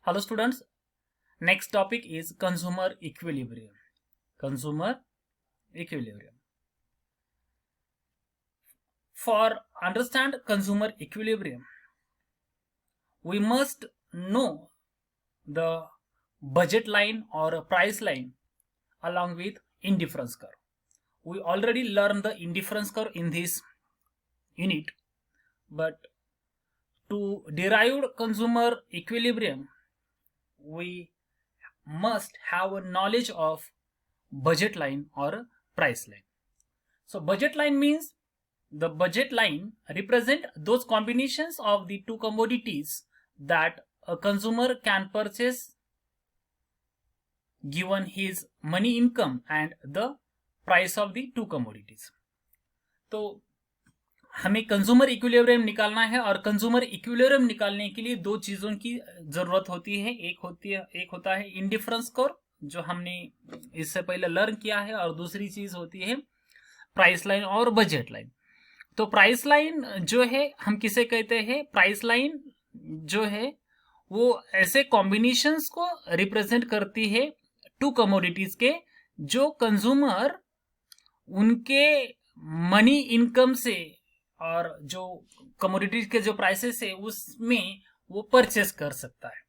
Hello students, next topic is consumer equilibrium. Consumer equilibrium. For understand consumer equilibrium, we must know the budget line or price line along with indifference curve. We already learned the indifference curve in this unit, but to derive consumer equilibrium, we must have a knowledge of budget line or price line. So budget line means the budget line represent those combinations of the two commodities that a consumer can purchase given his money income and the price of the two commodities. तो हमें consumer equilibrium निकालना है और consumer equilibrium निकालने के लिए दो चीजों की जरूरत होती है। एक होता है इंडिफरेंस कर्व जो हमने इससे पहले लर्न किया है, और दूसरी चीज होती है प्राइस लाइन और बजट लाइन। तो प्राइस लाइन जो है हम किसे कहते हैं? प्राइस लाइन जो है वो ऐसे कॉम्बिनेशंस को रिप्रेजेंट करती है टू कमोडिटीज के, जो कंज्यूमर उनके मनी इनकम से और जो कमोडिटीज के जो प्राइसेस है उसमें वो परचेस कर सकता है।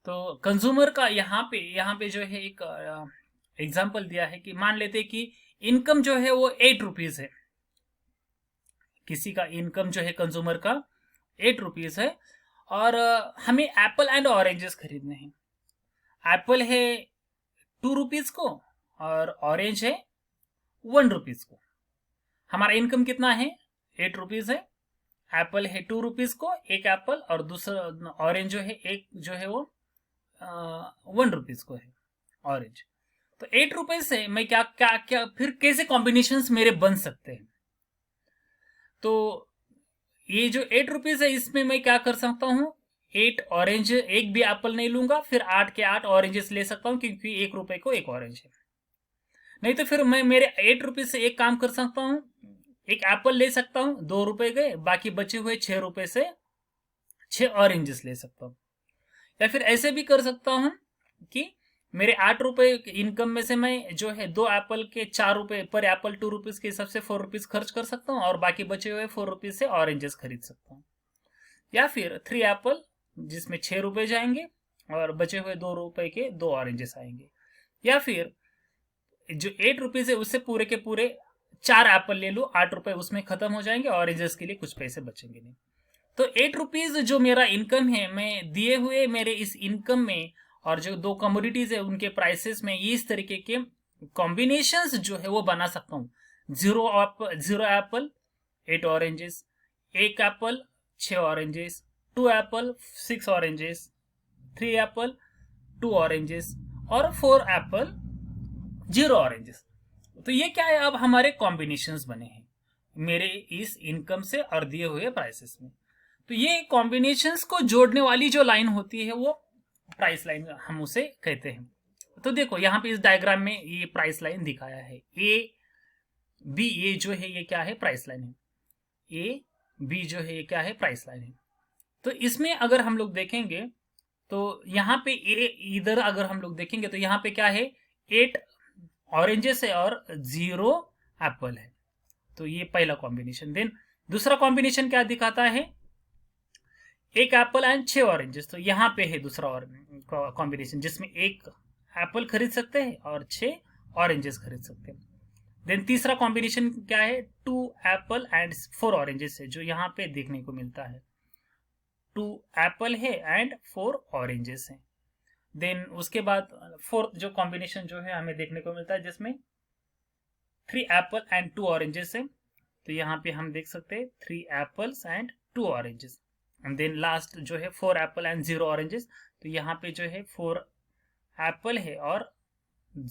तो कंज्यूमर का यहाँ पे जो है एक एग्जांपल दिया है कि मान लेते कि इनकम जो है वो 8 रुपीज है, किसी का इनकम जो है कंज्यूमर का 8 रुपीज है, और हमें एप्पल एंड ऑरेंजेस खरीदने हैं। एप्पल है 2 रुपीज को और ऑरेंज है 1 रुपीज को। हमारा इनकम कितना है? 8 रुपीज है। एप्पल है 2 रुपीज को एक एप्पल, और दूसरा ऑरेंज जो है एक जो है वो 1 रुपीज को है ऑरेंज। तो 8 रुपए से मैं क्या फिर कैसे कॉम्बिनेशंस मेरे बन सकते हैं? तो ये जो 8 रुपीज है इसमें मैं क्या कर सकता हूं? 8 ऑरेंज, एक भी एप्पल नहीं लूंगा, फिर 8 के 8 ऑरेंजेस ले सकता हूं क्योंकि 1 रुपए को एक ऑरेंज है। नहीं तो फिर मैं मेरे 8 रुपीज से एक काम कर सकता हूं, एक एप्पल ले सकता हूं, 2 रुपए गए, बाकी बचे हुए 6 रुपए से 6 ऑरेंजेस ले सकता हूं। या फिर ऐसे भी कर सकता हूं कि मेरे 8 रुपए इनकम में से मैं जो है 2 एप्पल के 4 रुपए पर एप्पल 2 रुपीज के हिसाब से 4 रुपीज खर्च कर सकता हूं, और बाकी बचे हुए 4 रुपीज से ऑरेंजेस खरीद सकता हूं। या फिर 3 एप्पल जिसमें 6 रुपए जाएंगे और बचे हुए 2 रुपए के 2 ऑरेंजेस आएंगे। या फिर जो 8 रुपीज है उससे पूरे के पूरे 4 एप्पल ले लो, 8 रुपए उसमें खत्म हो जाएंगे, ऑरेंजेस के लिए कुछ पैसे बचेंगे नहीं। तो 8 रुपीज जो मेरा इनकम है, मैं दिए हुए मेरे इस इनकम में और जो दो कमोडिटीज है उनके प्राइसेस में इस तरीके के कॉम्बिनेशंस जो है वो बना सकता हूँ। 0 Apple 8 oranges, 1 Apple 6 oranges, 2 Apple 6 oranges, 3 Apple 2 oranges, और 4 एप्पल 0 ऑरेंजेस। तो ये क्या है? अब हमारे कॉम्बिनेशंस बने हैं मेरे इस इनकम से और दिए हुए प्राइसेस में। तो ये कॉम्बिनेशंस को जोड़ने वाली जो लाइन होती है वो प्राइस लाइन हम उसे कहते हैं। तो देखो यहाँ पे इस डायग्राम में ये प्राइस लाइन दिखाया है। ए बी, ये जो है ये क्या है? प्राइस लाइन है। ए बी जो है ये क्या है? प्राइस लाइन है। तो इसमें अगर हम लोग देखेंगे तो यहाँ पे ए इधर अगर हम लोग देखेंगे तो यहाँ पे क्या है? 8 ऑरेंजेस है और 0 एप्पल है। तो ये पहला कॉम्बिनेशन। देन दूसरा कॉम्बिनेशन क्या दिखाता है? 1 एप्पल एंड 6 ऑरेंजेस। तो यहाँ पे है दूसरा कॉम्बिनेशन जिसमें 1 एप्पल खरीद सकते हैं और 6 ऑरेंजेस खरीद सकते हैं। देन तीसरा कॉम्बिनेशन क्या है? 2 एप्पल एंड 4 ऑरेंजेस है, जो यहाँ पे देखने को मिलता है। 2 एप्पल है एंड 4 ऑरेंजेस है। देन उसके बाद फोर्थ जो कॉम्बिनेशन जो है हमें देखने को मिलता है जिसमें 3 एप्पल एंड 2 ऑरेंजेस है। तो यहाँ पे हम देख सकते हैं 3 apples and 2 oranges. And then last जो है 4 एप्पल एंड 0 ऑरेंजेस। तो यहाँ पे जो है 4 एप्पल है और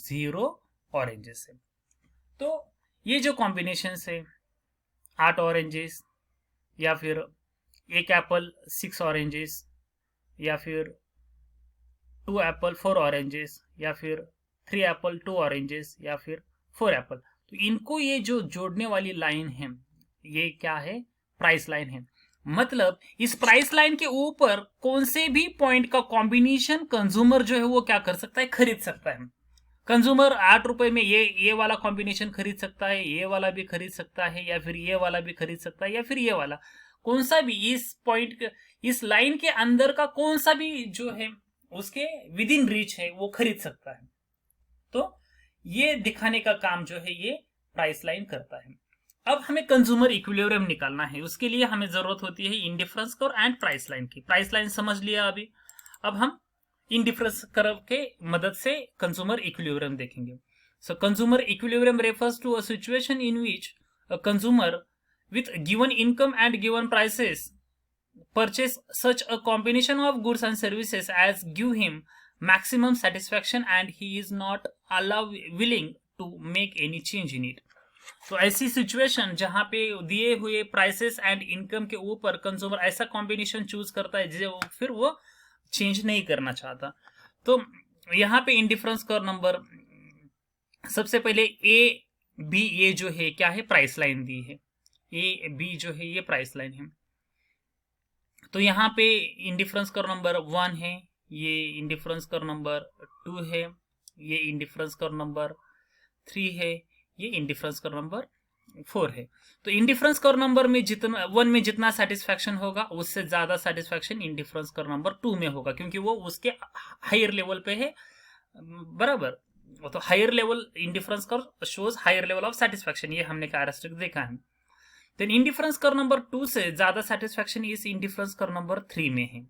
0 ऑरेंजेस है। तो ये जो कॉम्बिनेशन है 8 ऑरेंजेस, या फिर 1 एप्पल 6 ऑरेंजेस, या फिर 2 एप्पल 4 ऑरेंजेस, या फिर 3 एप्पल 2 ऑरेंजेस, या फिर 4 एप्पल। तो इनको ये जो जोड़ने वाली लाइन है ये क्या है? प्राइस लाइन है। मतलब इस प्राइस लाइन के ऊपर कौन से भी पॉइंट का कॉम्बिनेशन कंज्यूमर जो है वो क्या कर सकता है, खरीद सकता है। कंज्यूमर 8 रुपए में ये वाला कॉम्बिनेशन खरीद सकता है, ये वाला भी खरीद सकता है, या फिर ये वाला भी खरीद सकता है, या फिर ये वाला, कौन सा भी इस पॉइंट, इस लाइन के अंदर का कौन सा भी जो है उसके विद इन रीच है वो खरीद सकता है। तो ये दिखाने का काम जो है ये प्राइस लाइन करता है। अब हमें कंज्यूमर इक्विलिब्रियम निकालना है, उसके लिए हमें जरूरत होती है indifference curve and price line की। प्राइस लाइन समझ लिया अभी, अब हम इंडिफरेंस कर्व के मदद से कंज्यूमर इक्विलिब्रियम देखेंगे। So consumer equilibrium refers to a situation in which a consumer with given income and given prices purchase such a combination of goods and services as give him maximum satisfaction and he is not willing to make any change in it। तो ऐसी situation जहां पे दिए हुए prices and income के ऊपर consumer ऐसा combination choose करता है जिसे फिर वो चेंज नहीं करना चाहता। तो यहाँ पे इंडिफरेंस कर्व नंबर, सबसे पहले ए बी, ये जो है क्या है, प्राइस लाइन दी है, ए बी जो है ये प्राइस लाइन है। तो यहाँ पे इंडिफरेंस कर्व नंबर 1 है, ये इंडिफरेंस कर्व नंबर 2 है, ये इंडिफरेंस कर्व नंबर 3 है, ये इंडिफरेंस कर्व नंबर 4 है। तो इंडिफरेंस कर्व नंबर में जितना 1 में जितना सेटिस्फैक्शन होगा उससे ज्यादा सेटिस्फैक्शन इंडिफरेंस कर्व नंबर 2 में होगा, क्योंकि वो उसके हायर लेवल पे है, बराबर। तो higher level indifference curve shows higher level of satisfaction, ये हमने कैरेक्टरिस्टिक देखा है। देन इंडिफरेंस कर्व नंबर 2 से ज्यादा सेटिस्फैक्शन इस इंडिफरेंस कर्व नंबर 3 में है,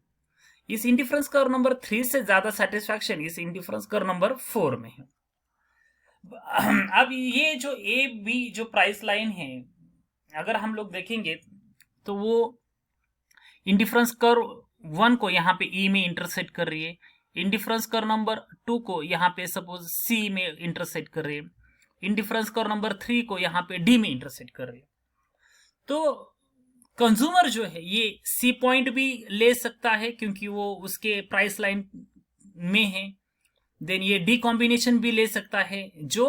इस इंडिफरेंस कर्व नंबर 3 से ज्यादा सेटिस्फैक्शन इस इंडिफरेंस कर्व नंबर 4 में है। अब ये जो ए बी जो प्राइस लाइन है, अगर हम लोग देखेंगे तो वो इंडिफरेंस कर्व 1 को यहाँ पे ई में इंटरसेक्ट कर रही है, इंडिफरेंस कर्व नंबर 2 को यहाँ पे सपोज सी में इंटरसेक्ट कर रही है, इंडिफरेंस कर्व नंबर 3 को यहाँ पे डी में इंटरसेक्ट कर रही है। तो कंज्यूमर जो है ये सी पॉइंट भी ले सकता है क्योंकि वो उसके प्राइस लाइन में है। देन ये डी कॉम्बिनेशन भी ले सकता है जो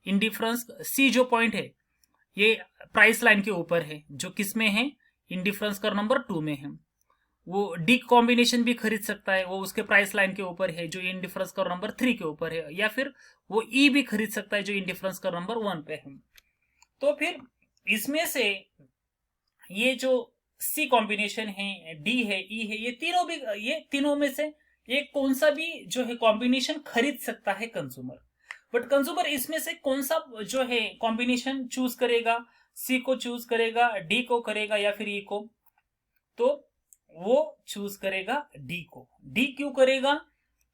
इंडिफरेंस सी जो पॉइंट है ये प्राइस लाइन के ऊपर है, जो किस में है, इंडिफरेंस कर्व नंबर 2 में है। वो डी कॉम्बिनेशन भी खरीद सकता है, वो उसके प्राइस लाइन के ऊपर है जो इंडिफरेंस कर्व नंबर 3 के ऊपर है, या फिर वो ई भी खरीद सकता है जो इंडिफरेंस कर्व नंबर 1 पे है। तो फिर इसमें से ये जो सी कॉम्बिनेशन है, डी है, ई है, ये तीनों में से एक कौन सा भी जो है कॉम्बिनेशन खरीद सकता है कंज्यूमर। बट कंज्यूमर इसमें से कौन सा जो है कॉम्बिनेशन चूज करेगा, सी को चूज करेगा, डी को करेगा, या फिर ई को? तो वो चूज करेगा डी को। डी क्यों करेगा?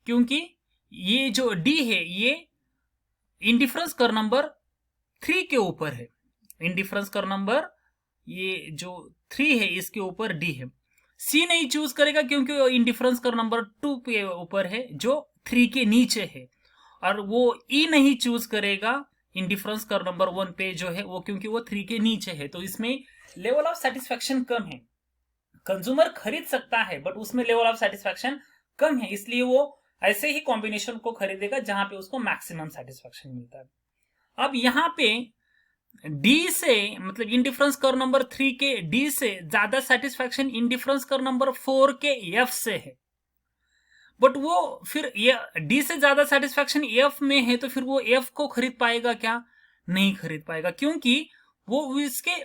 क्योंकि ये जो डी है ये इंडिफरेंस कर्व नंबर 3 के ऊपर है, इंडिफरेंस कर्व नंबर ये जो 3 है इसके ऊपर डी है। सी नहीं चूज करेगा क्योंकि इंडिफरेंस कर्व नंबर 2 के ऊपर है जो 3 के नीचे है, और वो ई नहीं चूज करेगा इंडिफरेंस कर्व नंबर 1 पे जो है वो, क्योंकि वो 3 के नीचे है। तो इसमें लेवल ऑफ सेटिस्फैक्शन कम है। कंज्यूमर खरीद सकता है बट उसमें लेवल ऑफ सेटिस्फैक्शन कम है, इसलिए वो ऐसे ही कॉम्बिनेशन को खरीदेगा जहां पे उसको मैक्सिमम सेटिस्फैक्शन मिलता है। अब यहाँ पे डी से मतलब इंडिफरेंस कर्व नंबर 3 के डी से ज्यादा सेटिस्फैक्शन इंडिफरेंस कर्व नंबर 4 के एफ से है, बट वो फिर ये डी से ज्यादा सेटिस्फैक्शन एफ में है, तो फिर वो एफ को खरीद पाएगा क्या? नहीं खरीद पाएगा, क्योंकि वो इसके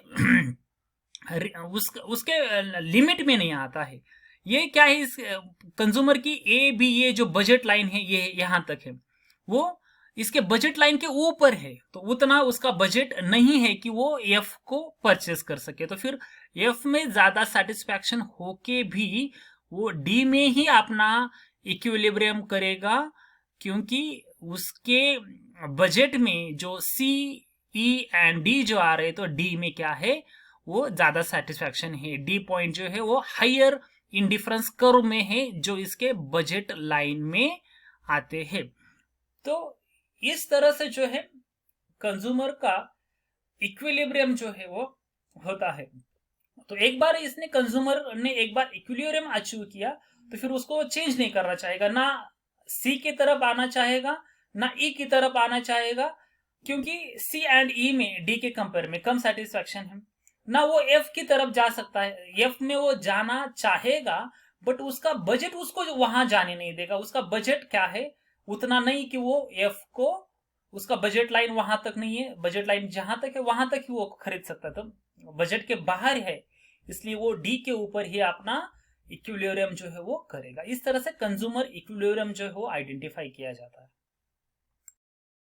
उसके लिमिट में नहीं आता है। ये क्या है, इस कंज्यूमर की ए बी ये जो बजट लाइन है ये यहां तक है, वो इसके बजट लाइन के ऊपर है, तो उतना उसका बजट नहीं है कि वो एफ को परचेस कर सके। तो फिर एफ में ज्यादा सेटिस्फैक्शन होके भी वो डी में ही अपना इक्विलिब्रियम करेगा, क्योंकि उसके बजट में जो सी ई एंड डी जो आ रहे, तो डी में क्या है, वो ज्यादा सेटिस्फैक्शन है। डी पॉइंट जो है वो हायर इंडिफरेंस कर्व में है जो इसके बजट लाइन में आते हैं। तो इस तरह से जो है कंज्यूमर का इक्विलिब्रियम जो है वो होता है। तो एक बार इसने कंज्यूमर ने एक बार इक्विलिब्रियम अचीव किया तो फिर उसको चेंज नहीं करना चाहेगा, ना सी की तरफ आना चाहेगा ना ई की तरफ आना चाहेगा, क्योंकि सी एंड ई में डी के कंपेयर में कम सेटिस्फैक्शन है। ना वो एफ की तरफ जा सकता है, एफ में वो जाना चाहेगा बट उसका बजट उसको वहां जाने नहीं देगा। उसका बजट क्या है, उतना नहीं कि वो एफ को, उसका बजट लाइन वहां तक नहीं है, बजट लाइन जहां तक है वहां तक ही वो खरीद सकता है, तो बजट के बाहर है, इसलिए वो डी के ऊपर ही अपना इक्विलिब्रियम जो है वो करेगा। इस तरह से कंज्यूमर इक्विलिब्रियम जो है वो आइडेंटिफाई किया जाता है।